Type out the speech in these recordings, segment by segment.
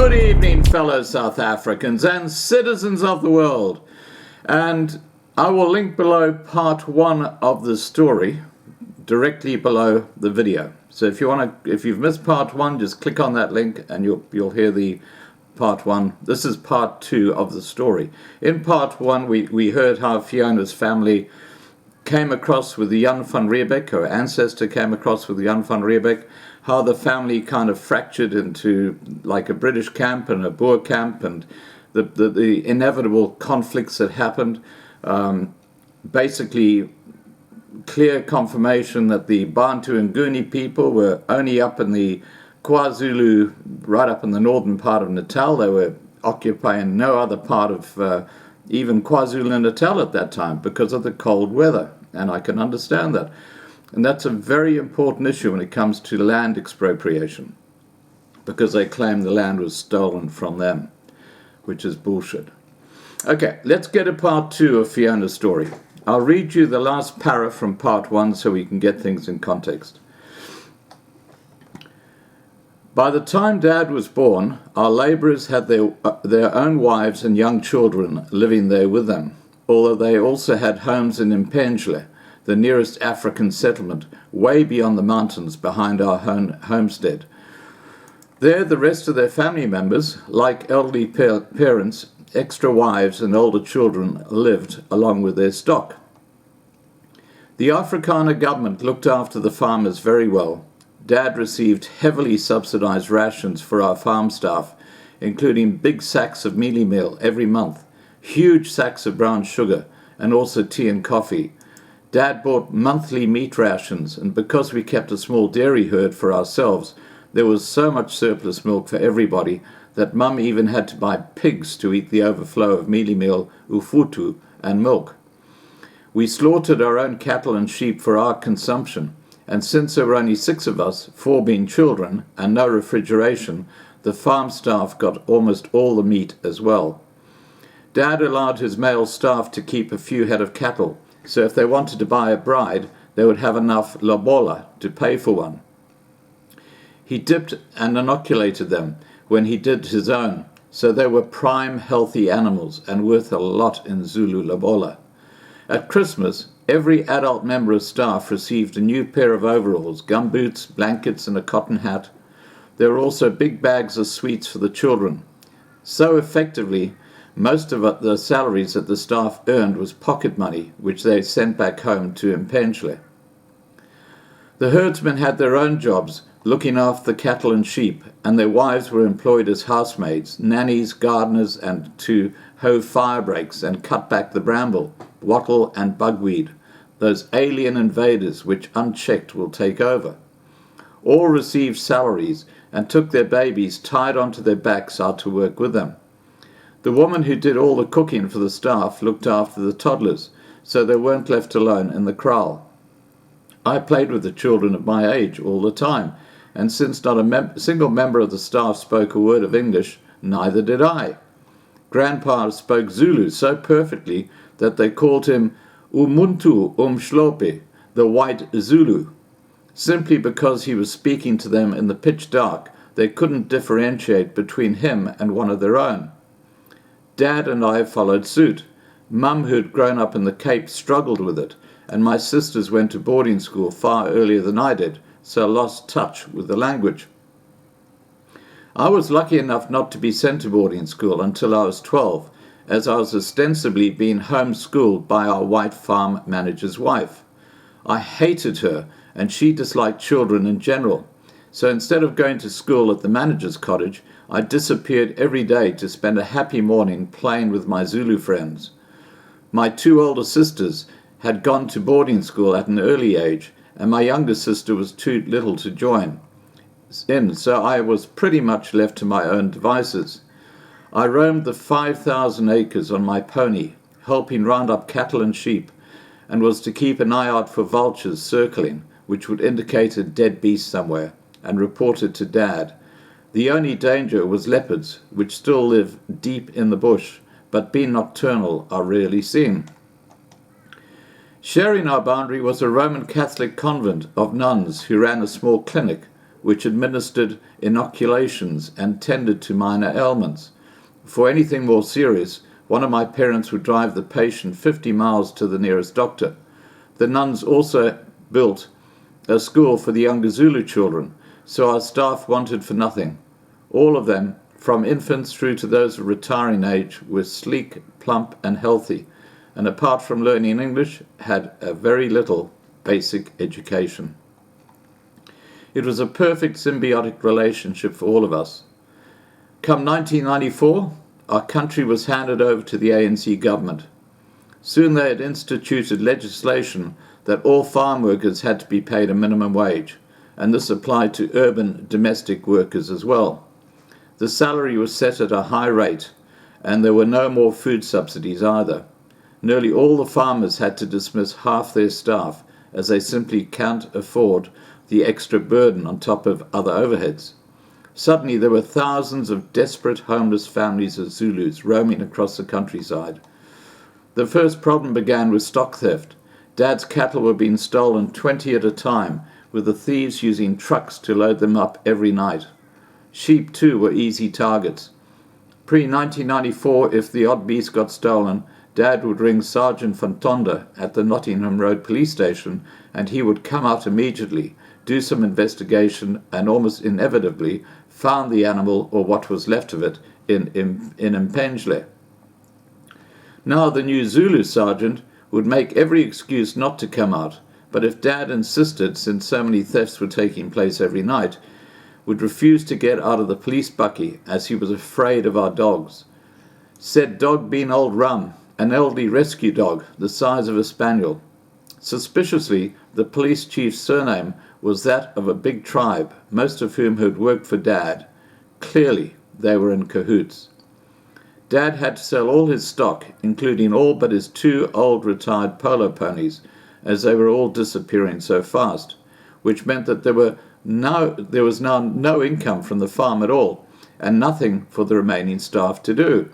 Good evening, fellow South Africans and citizens of the world. And I will link below part 1 of the story directly below the video. So if you've missed part 1, just click on that link and you'll hear the part 1. This is part 2 of the story. In part 1, we heard how Fiona's family came across with the Jan van Riebeck, her ancestor came across with the Jan van Riebeck, how the family kind of fractured into like a British camp and a Boer camp, and the inevitable conflicts that happened. Basically, clear confirmation that the Bantu and Nguni people were only up in the KwaZulu, right up in the northern part of Natal. They were occupying no other part of even KwaZulu-Natal at that time because of the cold weather, and I can understand that. And that's a very important issue when it comes to land expropriation, because they claim the land was stolen from them, which is bullshit. Okay, let's get to part 2 of Fiona's story. I'll read you the last para from part 1 so we can get things in context. By the time Dad was born, our labourers had their own wives and young children living there with them, although they also had homes in Impengele, the nearest African settlement, way beyond the mountains behind our homestead. There, the rest of their family members, like elderly parents, extra wives and older children, lived along with their stock. The Afrikaner government looked after the farmers very well. Dad received heavily subsidized rations for our farm staff, including big sacks of mealie meal every month, huge sacks of brown sugar, and also tea and coffee. Dad bought monthly meat rations, and because we kept a small dairy herd for ourselves, there was so much surplus milk for everybody that Mum even had to buy pigs to eat the overflow of mealie meal, ufutu, and milk. We slaughtered our own cattle and sheep for our consumption, and since there were only 6 of us, 4 being children, and no refrigeration, the farm staff got almost all the meat as well. Dad allowed his male staff to keep a few head of cattle, so if they wanted to buy a bride, they would have enough lobola to pay for one. He dipped and inoculated them when he did his own, so they were prime healthy animals and worth a lot in Zulu lobola. At Christmas, every adult member of staff received a new pair of overalls, gumboots, blankets, and a cotton hat. There were also big bags of sweets for the children. So effectively, most of the salaries that the staff earned was pocket money, which they sent back home to Impengele. The herdsmen had their own jobs, looking after the cattle and sheep, and their wives were employed as housemaids, nannies, gardeners, and to hoe fire breaks and cut back the bramble, wattle, and bugweed, those alien invaders which unchecked will take over. All received salaries and took their babies tied onto their backs out to work with them. The woman who did all the cooking for the staff looked after the toddlers, so they weren't left alone in the kraal. I played with the children of my age all the time, and since not a single member of the staff spoke a word of English, neither did I. Grandpa spoke Zulu so perfectly that they called him Umuntu Umshlope, the White Zulu. Simply because he was speaking to them in the pitch dark, they couldn't differentiate between him and one of their own. Dad and I followed suit. Mum, who'd grown up in the Cape, struggled with it, and my sisters went to boarding school far earlier than I did, so lost touch with the language. I was lucky enough not to be sent to boarding school until I was 12, as I was ostensibly being homeschooled by our white farm manager's wife. I hated her, and she disliked children in general, so instead of going to school at the manager's cottage, I disappeared every day to spend a happy morning playing with my Zulu friends. My 2 older sisters had gone to boarding school at an early age, and my younger sister was too little to join in, so I was pretty much left to my own devices. I roamed the 5,000 acres on my pony, helping round up cattle and sheep, and was to keep an eye out for vultures circling, which would indicate a dead beast somewhere, and report it to Dad. The only danger was leopards, which still live deep in the bush, but being nocturnal are rarely seen. Sharing our boundary was a Roman Catholic convent of nuns who ran a small clinic, which administered inoculations and tended to minor ailments. For anything more serious, one of my parents would drive the patient 50 miles to the nearest doctor. The nuns also built a school for the younger Zulu children, so our staff wanted for nothing. All of them, from infants through to those of retiring age, were sleek, plump and healthy, and apart from learning English, had a very little basic education. It was a perfect symbiotic relationship for all of us. Come 1994, our country was handed over to the ANC government. Soon they had instituted legislation that all farm workers had to be paid a minimum wage, and this applied to urban domestic workers as well. The salary was set at a high rate, and there were no more food subsidies either. Nearly all the farmers had to dismiss half their staff, as they simply can't afford the extra burden on top of other overheads. Suddenly there were thousands of desperate homeless families of Zulus roaming across the countryside. The first problem began with stock theft. Dad's cattle were being stolen 20 at a time, with the thieves using trucks to load them up every night. Sheep too were easy targets. Pre-1994, if the odd beast got stolen, Dad would ring Sergeant Van Tonder at the Nottingham Road police station, and he would come out immediately, do some investigation, and almost inevitably found the animal, or what was left of it, in Mpenjle. Now the new Zulu sergeant would make every excuse not to come out, but if Dad insisted, since so many thefts were taking place every night, would refuse to get out of the police bucky as he was afraid of our dogs. Said dog being old Rum, an elderly rescue dog the size of a spaniel. Suspiciously, the police chief's surname was that of a big tribe, most of whom had worked for Dad. Clearly, they were in cahoots. Dad had to sell all his stock, including all but his 2 old retired polo ponies, as they were all disappearing so fast, which meant that there was now no income from the farm at all, and nothing for the remaining staff to do.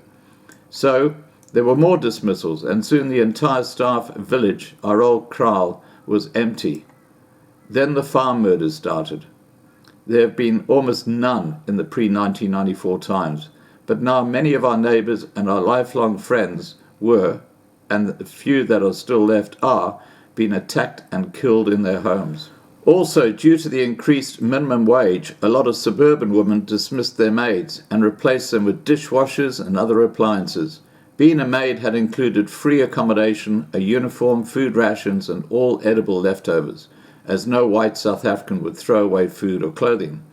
So there were more dismissals, and soon the entire staff village, our old kraal, was empty. Then the farm murders started. There have been almost none in the pre-1994 times, but now many of our neighbours and our lifelong friends were, and the few that are still left are, being attacked and killed in their homes. Also, due to the increased minimum wage, a lot of suburban women dismissed their maids and replaced them with dishwashers and other appliances. Being a maid had included free accommodation, a uniform, food rations and all edible leftovers, as no white South African would throw away food or clothing.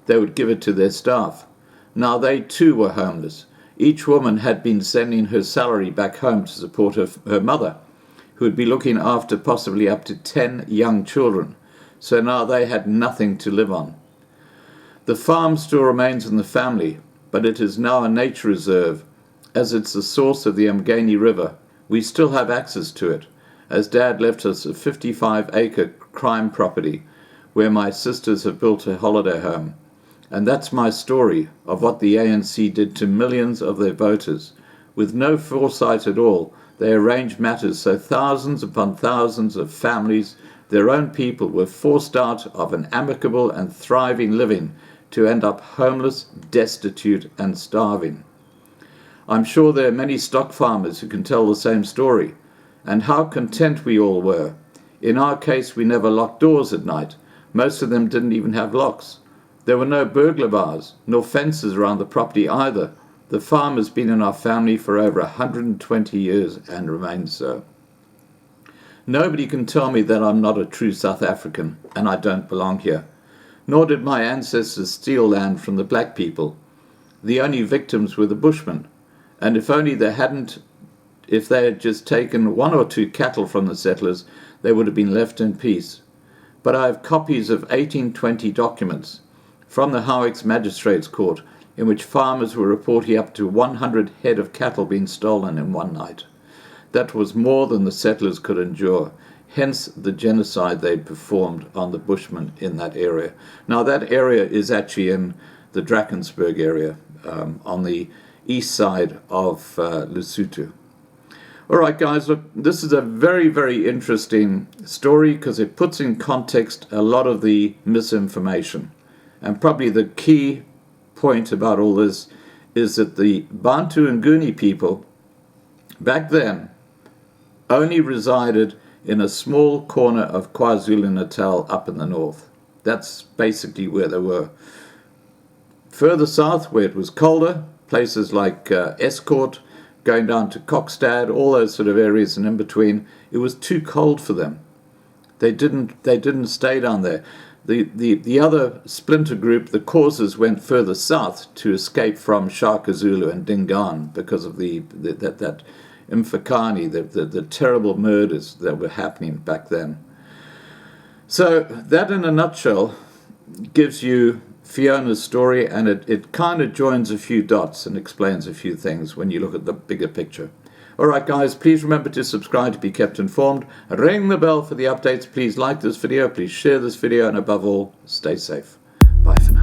They would give it to their staff. Now they too were homeless. Each woman had been sending her salary back home to support her mother, who would be looking after possibly up to 10 young children. So now they had nothing to live on. The farm still remains in the family, but it is now a nature reserve. As it's the source of the Mgeni River, we still have access to it, as Dad left us a 55-acre crime property where my sisters have built a holiday home. And that's my story of what the ANC did to millions of their voters. With no foresight at all, they arranged matters so thousands upon thousands of families, their own people, were forced out of an amicable and thriving living to end up homeless, destitute and starving. I'm sure there are many stock farmers who can tell the same story, and how content we all were. In our case, we never locked doors at night. Most of them didn't even have locks. There were no burglar bars, nor fences around the property either. The farm has been in our family for over 120 years and remains so. Nobody can tell me that I'm not a true South African and I don't belong here. Nor did my ancestors steal land from the black people. The only victims were the Bushmen, and if they had just taken 1 or 2 cattle from the settlers, they would have been left in peace. But I have copies of 1820 documents from the Howick's Magistrates Court, in which farmers were reporting up to 100 head of cattle being stolen in one night. That was more than the settlers could endure, hence the genocide they performed on the Bushmen in that area. Now that area is actually in the Drakensberg area, on the east side of Lesotho. All right, guys, look, this is a very, very interesting story because it puts in context a lot of the misinformation. And probably the key point about all this is that the Bantu and Nguni people back then only resided in a small corner of KwaZulu-Natal up in the north. That's basically where they were. Further south, where it was colder, places like Escourt, going down to Kokstad, all those sort of areas and in between, it was too cold for them. They didn't stay down there. The other splinter group, the Xhosas, went further south to escape from Shaka Zulu and Dingaan because of that Mfakani, the terrible murders that were happening back then. So that in a nutshell gives you Fiona's story, and it kind of joins a few dots and explains a few things when you look at the bigger picture. Alright guys, please remember to subscribe to be kept informed. Ring the bell for the updates. Please like this video, please share this video, and above all, stay safe. Bye for now.